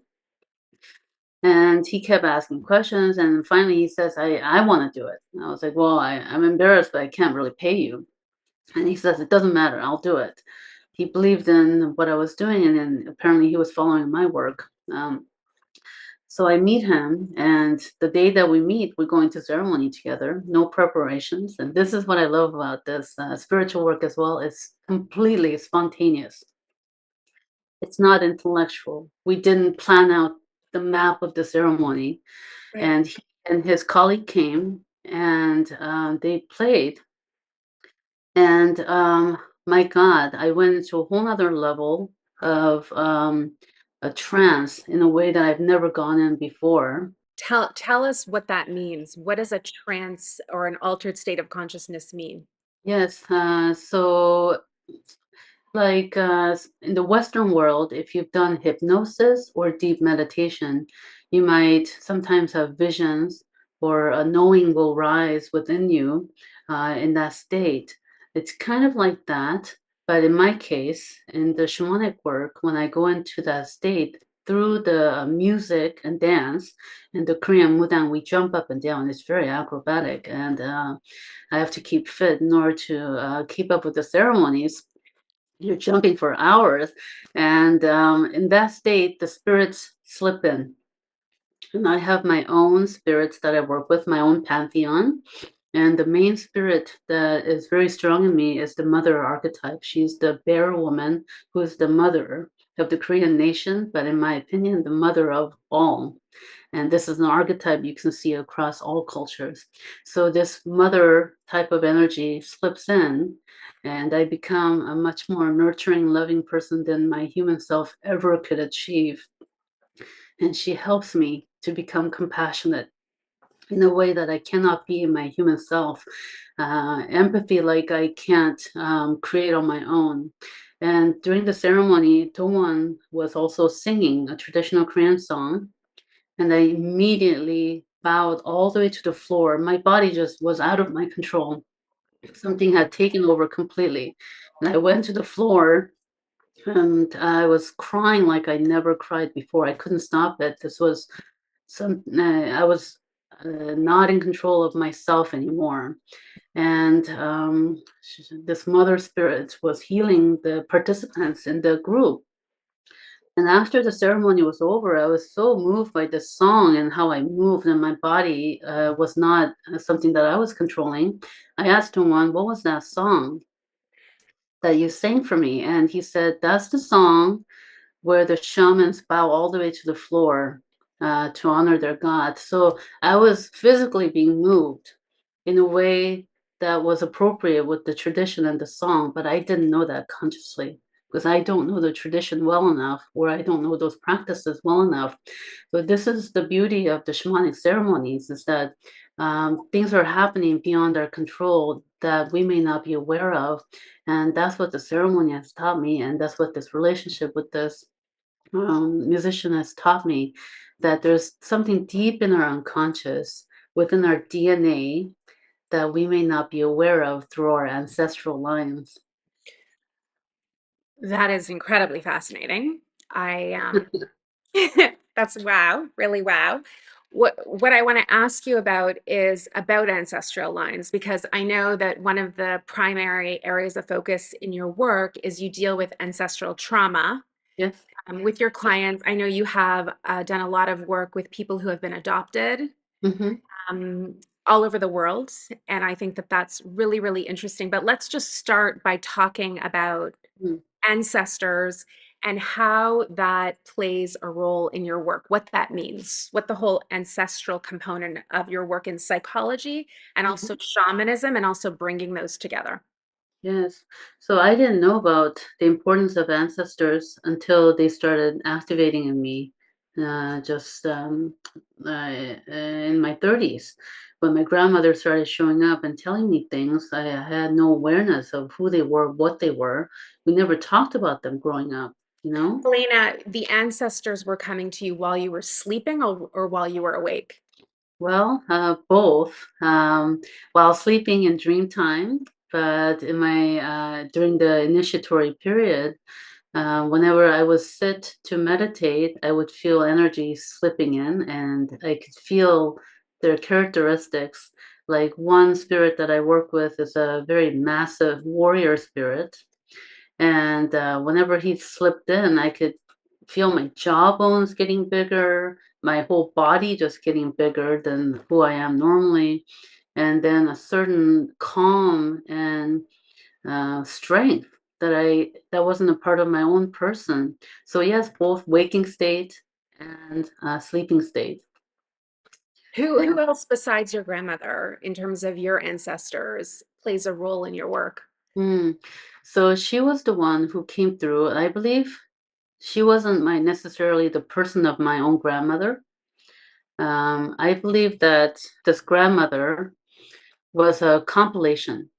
And he kept asking questions. And finally, he says, I want to do it. And I was like, well, I'm embarrassed, but I can't really pay you. And he says, it doesn't matter. I'll do it. He believed in what I was doing. And then apparently he was following my work. So I meet him. And the day that we meet, we go into ceremony together, no preparations. And this is what I love about this spiritual work as well. It's completely spontaneous. It's not intellectual. We didn't plan out the map of the ceremony. Right. And he and his colleague came and they played. And my God, I went into a whole nother level of a trance in a way that I've never gone in before. Tell us what that means. What does a trance or an altered state of consciousness mean? Yes, so like in the Western world, if you've done hypnosis or deep meditation, you might sometimes have visions or a knowing will rise within you in that state. It's kind of like that. But in my case, in the shamanic work, when I go into that state through the music and dance and the Korean mudang, we jump up and down. It's very acrobatic. And I have to keep fit in order to keep up with the ceremonies. You're jumping for hours. And in that state, the spirits slip in. And I have my own spirits that I work with, my own pantheon. And the main spirit that is very strong in me is the mother archetype. She's the bear woman who is the mother of the Korean nation, but in my opinion, the mother of all. And this is an archetype you can see across all cultures. So this mother type of energy slips in, and I become a much more nurturing, loving person than my human self ever could achieve. And she helps me to become compassionate in a way that I cannot be in my human self. Empathy, like I can't create on my own. And during the ceremony, Dongwon was also singing a traditional Korean song, and I immediately bowed all the way to the floor. My body just was out of my control. Something had taken over completely. And I went to the floor and I was crying like I never cried before. I couldn't stop it. This was I was not in control of myself anymore. And this mother spirit was healing the participants in the group. And after the ceremony was over, I was so moved by the song and how I moved, and my body was not something that I was controlling. I asked him one, what was that song that you sang for me? And he said, that's the song where the shamans bow all the way to the floor to honor their god. So I was physically being moved in a way that was appropriate with the tradition and the song, but I didn't know that consciously because I don't know the tradition well enough, or I don't know those practices well enough. So this is the beauty of the shamanic ceremonies, is that things are happening beyond our control that we may not be aware of. And that's what the ceremony has taught me. And that's what this relationship with this musician has taught me, that there's something deep in our unconscious, within our DNA, that we may not be aware of through our ancestral lines. That is incredibly fascinating. I that's wow, really wow. What I want to ask you about is about ancestral lines, because I know that one of the primary areas of focus in your work is you deal with ancestral trauma Yes. with your clients. I know you have done a lot of work with people who have been adopted Mm-hmm. um, all over the world, and I think that that's really, really interesting. But let's just start by talking about ancestors and how that plays a role in your work, what that means, what the whole ancestral component of your work in psychology and also Mm-hmm. shamanism, and also bringing those together. Yes. So I didn't know about the importance of ancestors until they started activating in me, just in my 30s. When my grandmother started showing up and telling me things, I had no awareness of who they were, what they were. We never talked about them growing up, you know? Helena, the ancestors were coming to you while you were sleeping, or while you were awake? Well, both. While sleeping in dream time, but in my during the initiatory period, whenever I was sit to meditate, I would feel energy slipping in, and I could feel their characteristics. Like one spirit that I work with is a very massive warrior spirit, and whenever he slipped in, I could feel my jawbones getting bigger, my whole body just getting bigger than who I am normally, and then a certain calm and strength that wasn't a part of my own person. So yes, both waking state and sleeping state. Who else besides your grandmother, in terms of your ancestors, plays a role in your work? Mm. So she was the one who came through. I believe she wasn't my necessarily the person of my own grandmother. I believe that this grandmother was a compilation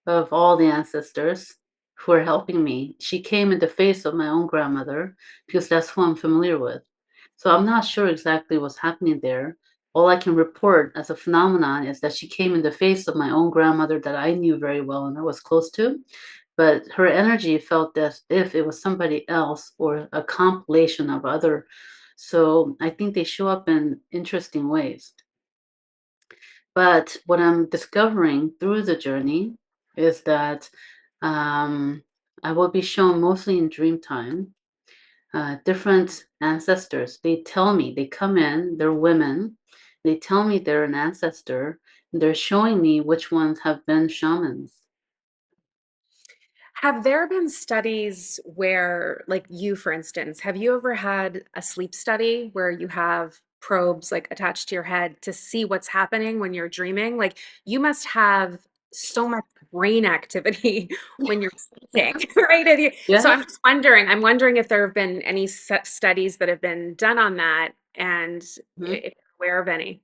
of all the ancestors who are helping me. She came in the face of my own grandmother because that's who I'm familiar with. So I'm not sure exactly what's happening there. All I can report as a phenomenon is that she came in the face of my own grandmother that I knew very well and I was close to. But her energy felt as if it was somebody else or a compilation of other. So I think they show up in interesting ways. But what I'm discovering through the journey is that um, I will be shown mostly in dream time different ancestors. They tell me, they come in, they're women, They tell me they're an ancestor, and they're showing me which ones have been shamans. Have there been studies where, like you, for instance, have you ever had a sleep study where you have probes like attached to your head to see what's happening when you're dreaming? Like you must have so much brain activity when you're sleeping, right? So Yes. I'm wondering if there have been any studies that have been done on that and Mhm. if you're aware of any.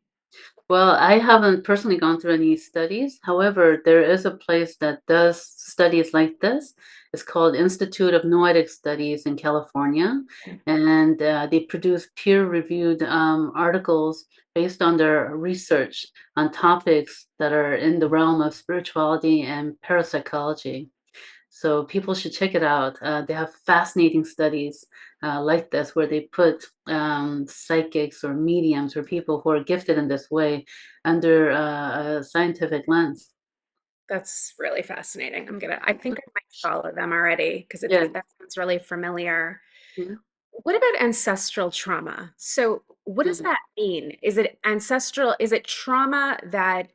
Well, I haven't personally gone through any studies. However, there is a place that does studies like this. It's called Institute of Noetic Studies in California, and they produce peer-reviewed articles based on their research on topics that are in the realm of spirituality and parapsychology. So people should check it out. They have fascinating studies like this where they put psychics or mediums or people who are gifted in this way under a scientific lens. That's really fascinating. I think I might follow them already because Yeah. that sounds really familiar. Yeah. What about ancestral trauma? So, what does Mhm. that mean? Is it ancestral? Is it trauma that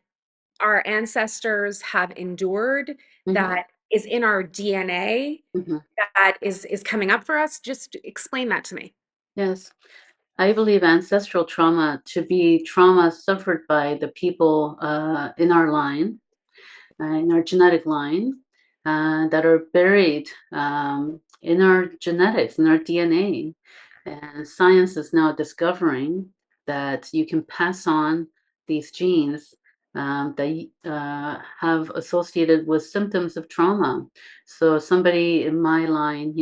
our ancestors have endured Mhm. that is in our DNA Mhm. that is coming up for us? Just explain that to me. Yes. I believe ancestral trauma to be trauma suffered by the people in our line, in our genetic line, that are buried in our genetics, in our DNA. And science is now discovering that you can pass on these genes that have associated with symptoms of trauma. So, somebody in my line,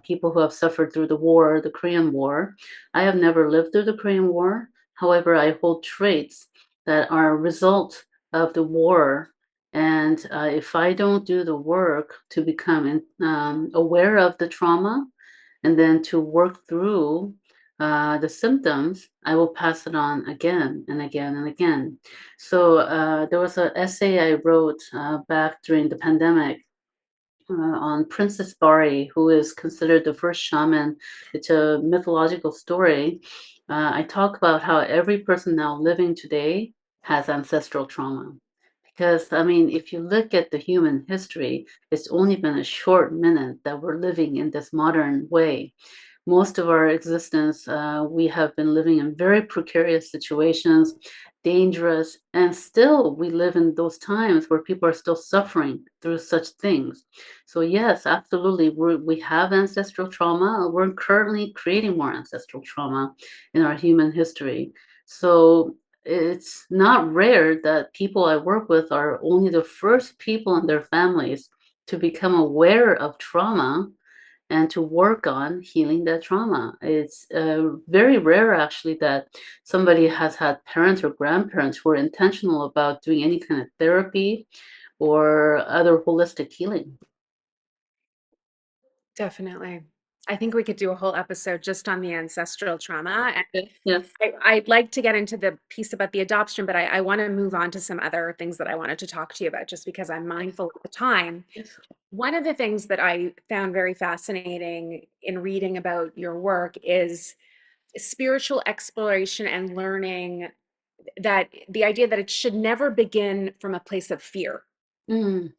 people who have suffered through the war, the Korean War, I have never lived through the Korean War. However, I hold traits that are a result of the war. And if I don't do the work to become aware of the trauma, and then to work through the symptoms, I will pass it on again and again and again. So there was an essay I wrote back during the pandemic on Princess Bari, who is considered the first shaman. It's a mythological story. I talk about how every person now living today has ancestral trauma. Because, I mean, if you look at the human history, it's only been a short minute that we're living in this modern way. Most of our existence, we have been living in very precarious situations, dangerous, and still we live in those times where people are still suffering through such things. So, yes, absolutely, we have ancestral trauma. We're currently creating more ancestral trauma in our human history. So, it's not rare that people I work with are only the first people in their families to become aware of trauma and to work on healing that trauma. It's very rare, actually, that somebody has had parents or grandparents who are intentional about doing any kind of therapy or other holistic healing. Definitely. I think we could do a whole episode just on the ancestral trauma. Yes, yes, I'd like to get into the piece about the adoption, but I want to move on to some other things that I wanted to talk to you about just because I'm mindful of the time. yes. One of the things that I found very fascinating in reading about your work is spiritual exploration and learning that the idea that it should never begin from a place of fear. Mm,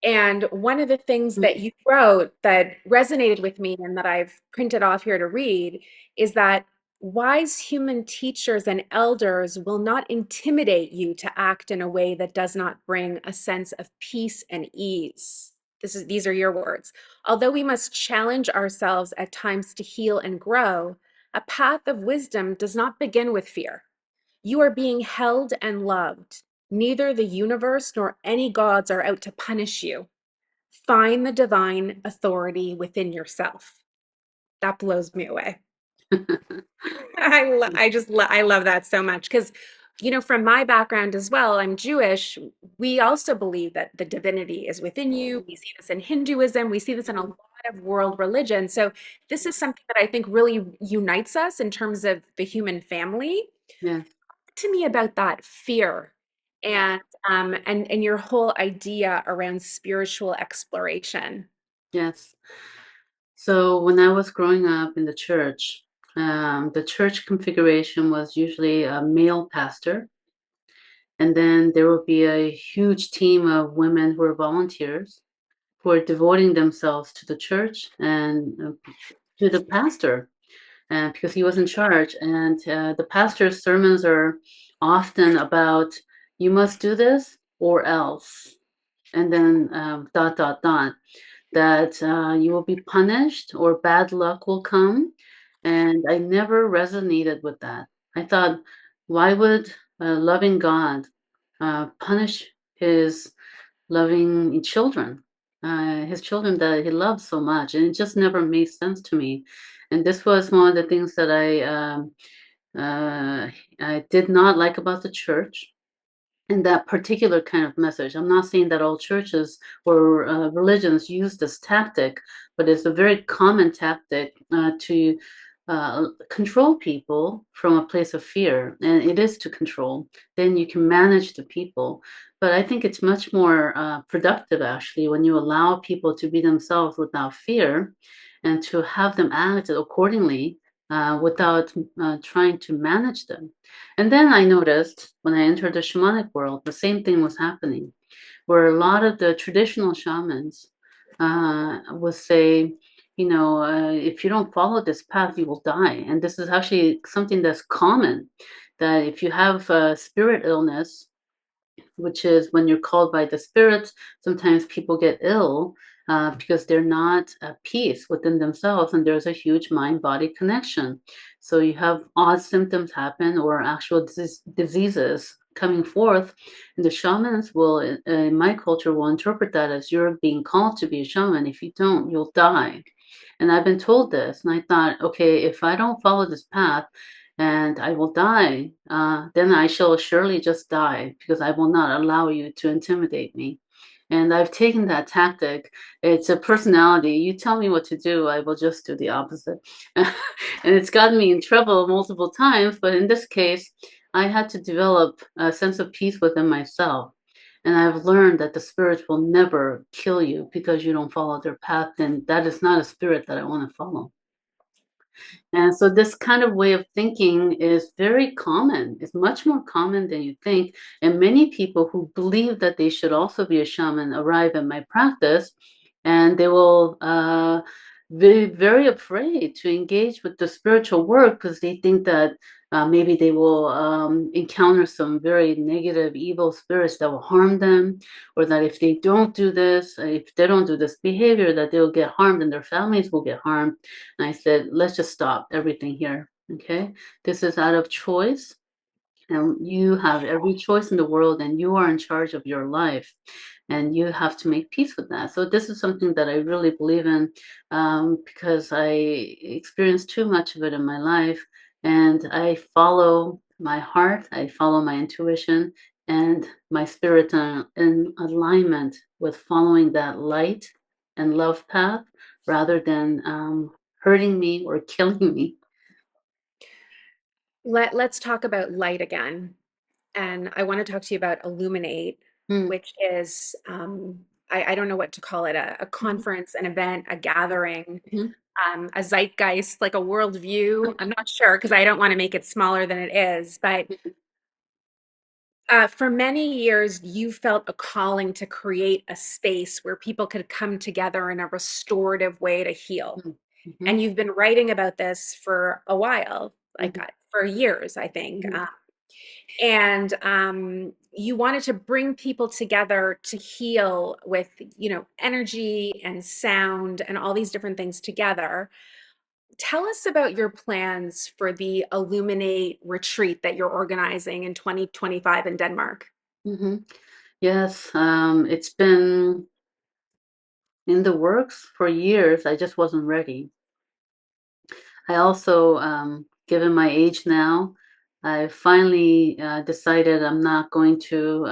And one of the things mm, that you wrote that resonated with me and that I've printed off here to read is that wise human teachers and elders will not intimidate you to act in a way that does not bring a sense of peace and ease. These are your words. Although we must challenge ourselves at times to heal and grow, a path of wisdom does not begin with fear. You are being held and loved. Neither the universe nor any gods are out to punish you. Find the divine authority within yourself. That blows me away. I love that so much because, from my background as well, I'm Jewish. We also believe that the divinity is within you. We see this in Hinduism. We see this in a lot of world religions. So this is something that I think really unites us in terms of the human family. yes, To me about that fear and and your whole idea around spiritual exploration. yes. So when I was growing up in the church, The church configuration was usually a male pastor, and then there would be a huge team of women who are volunteers who are devoting themselves to the church and to the pastor, because he was in charge. And the pastor's sermons are often about, you must do this or else, and then dot dot dot, that you will be punished or bad luck will come. And I never resonated with that. I thought, why would a loving God punish his loving children, his children that he loves so much? And it just never made sense to me. And this was one of the things that uh, I did not like about the church and that particular kind of message. I'm not saying that all churches or religions use this tactic, but it's a very common tactic to control people from a place of fear. And it is to control. Then you can manage the people. But I think it's much more productive, actually, when you allow people to be themselves without fear and to have them act accordingly without trying to manage them. And then I noticed when I entered the shamanic world, the same thing was happening, where a lot of the traditional shamans would say, if you don't follow this path, you will die. And this is actually something that's common, that if you have a spirit illness, which is when you're called by the spirits, sometimes people get ill because they're not at peace within themselves, and there's a huge mind-body connection. So you have odd symptoms happen or actual diseases coming forth, and the shamans will, in my culture, will interpret that as you're being called to be a shaman. If you don't, you'll die. And I've been told this, and I thought, okay, if I don't follow this path, and I will die, then I shall surely just die because I will not allow you to intimidate me. And I've taken that tactic. It's a personality. You tell me what to do, I will just do the opposite. And it's gotten me in trouble multiple times, but in this case, I had to develop a sense of peace within myself. And I've learned that the spirits will never kill you because you don't follow their path, and that is not a spirit that I want to follow. And so this kind of way of thinking is very common. It's much more common than you think. And many people who believe that they should also be a shaman arrive at my practice, and they will be very afraid to engage with the spiritual work because they think that maybe they will encounter some very negative, evil spirits that will harm them, or that if they don't do this, if they don't do this behavior, that they'll get harmed and their families will get harmed. And I said, let's just stop everything here. Okay. This is out of choice. And you have every choice in the world, and you are in charge of your life. And you have to make peace with that. So, this is something that I really believe in because I experienced too much of it in my life. And I follow my heart, I follow my intuition, and my spirit in alignment with following that light and love path rather than hurting me or killing me. Let's talk about light again. And I want to talk to you about Illuminate, Mm, which is, I don't know what to call it, a mhm, conference, an event, a gathering, mhm, a zeitgeist, like a worldview. I'm not sure because I don't want to make it smaller than it is. But for many years, you felt a calling to create a space where people could come together in a restorative way to heal. mhm, And mhm, you've been writing about this for a while, like mhm, for years, I think. mhm, And you wanted to bring people together to heal with, energy and sound and all these different things together. Tell us about your plans for the Illuminate retreat that you're organizing in 2025 in Denmark. mhm. Yes, it's been in the works for years. I just wasn't ready. I also, given my age now, I finally decided I'm not going to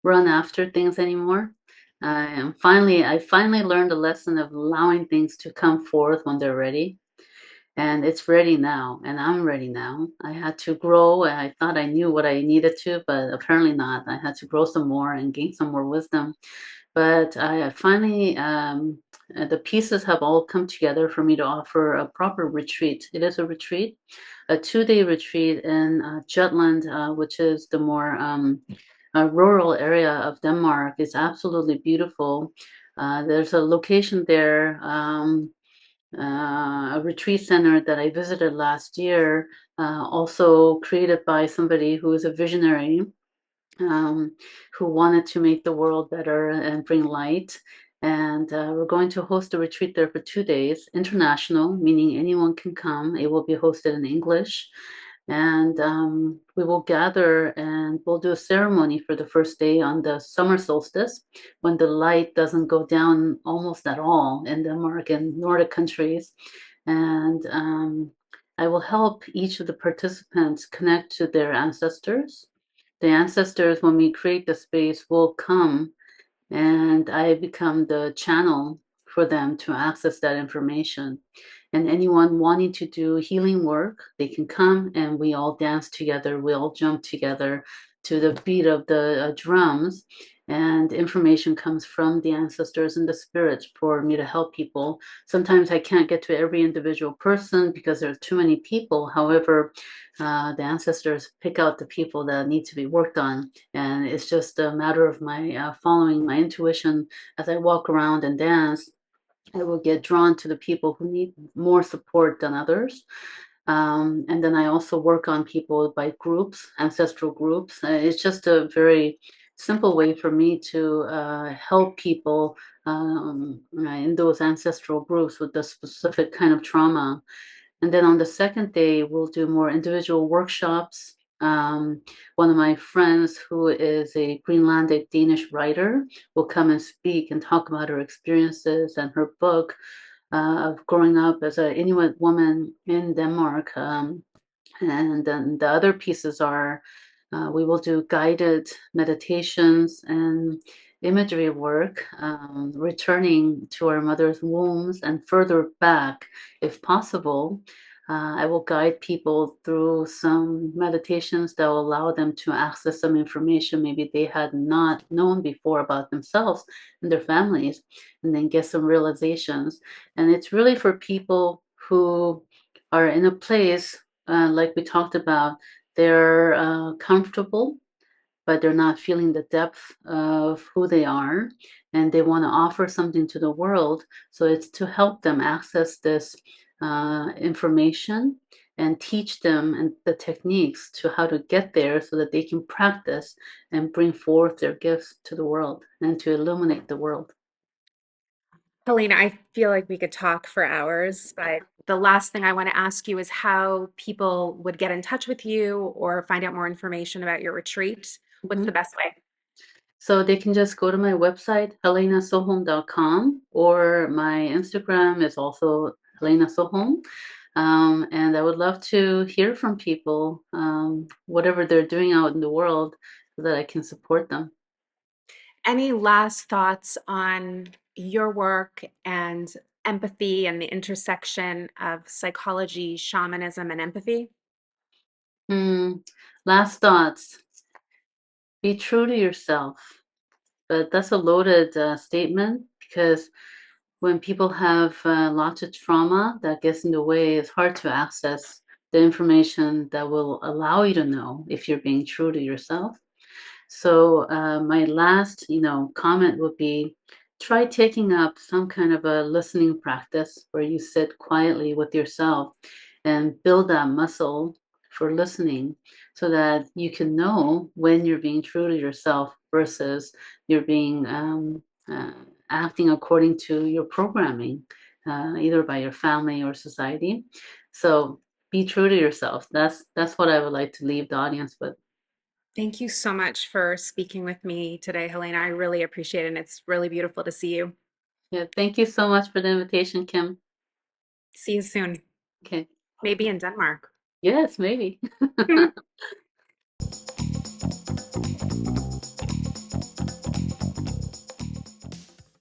run after things anymore. I finally learned the lesson of allowing things to come forth when they're ready. and it's ready now, and I'm ready now. I had to grow, and I thought I knew what I needed to, but apparently not. I had to grow some more and gain some more wisdom. But I finally, the pieces have all come together for me to offer a proper retreat. It is a retreat, a 2-day retreat in Jutland, which is the more rural area of Denmark. It's absolutely beautiful. There's a location there, a retreat center that I visited last year, also created by somebody who is a visionary, um, who wanted to make the world better and bring light. And we're going to host a retreat there for 2 days, international, meaning anyone can come. It will be hosted in English. And we will gather and we'll do a ceremony for the first day on the summer solstice, when the light doesn't go down almost at all in Denmark and Nordic countries. And I will help each of the participants connect to their ancestors. The ancestors, when we create the space, will come, and I become the channel for them to access that information. And anyone wanting to do healing work, they can come and we all dance together, we all jump together to the beat of the drums. And information comes from the ancestors and the spirits for me to help people. Sometimes I can't get to every individual person because there are too many people. However, the ancestors pick out the people that need to be worked on. And it's just a matter of my following my intuition as I walk around and dance. I will get drawn to the people who need more support than others. And then I also work on people by groups, ancestral groups. It's just a very simple way for me to help people in those ancestral groups with the specific kind of trauma. And then on the second day, we'll do more individual workshops. One of my friends, who is a Greenlandic Danish writer, will come and speak and talk about her experiences and her book of growing up as an Inuit woman in Denmark. And then the other pieces are we will do guided meditations and imagery work, returning to our mother's wombs and further back if possible. I will guide people through some meditations that will allow them to access some information maybe they had not known before about themselves and their families, and then get some realizations. And it's really for people who are in a place, like we talked about, they're comfortable, but they're not feeling the depth of who they are, and they want to offer something to the world. So it's to help them access this information and teach them and the techniques to how to get there so that they can practice and bring forth their gifts to the world and to illuminate the world. Helena, I feel like we could talk for hours, but the last thing I want to ask you is how people would get in touch with you or find out more information about your retreat. What's the Mhm. best way? So they can just go to my website, helenasoholm.com, or my Instagram is also Helena Soholm. And I would love to hear from people, whatever they're doing out in the world, so that I can support them. Any last thoughts on your work and empathy and the intersection of psychology, shamanism, and empathy? Hmm. Last thoughts. Be true to yourself. But that's a loaded statement, because when people have lots of trauma that gets in the way, it's hard to access the information that will allow you to know if you're being true to yourself. So my last, comment would be, try taking up some kind of a listening practice where you sit quietly with yourself and build that muscle for listening, so that you can know when you're being true to yourself versus you're being uh, acting according to your programming, either by your family or society. So be true to yourself. That's what I would like to leave the audience with. Thank you so much for speaking with me today, Helena. I really appreciate it, and it's really beautiful to see you. Yeah, thank you so much for the invitation, Kim. See you soon, Okay. maybe in Denmark. Yes, maybe.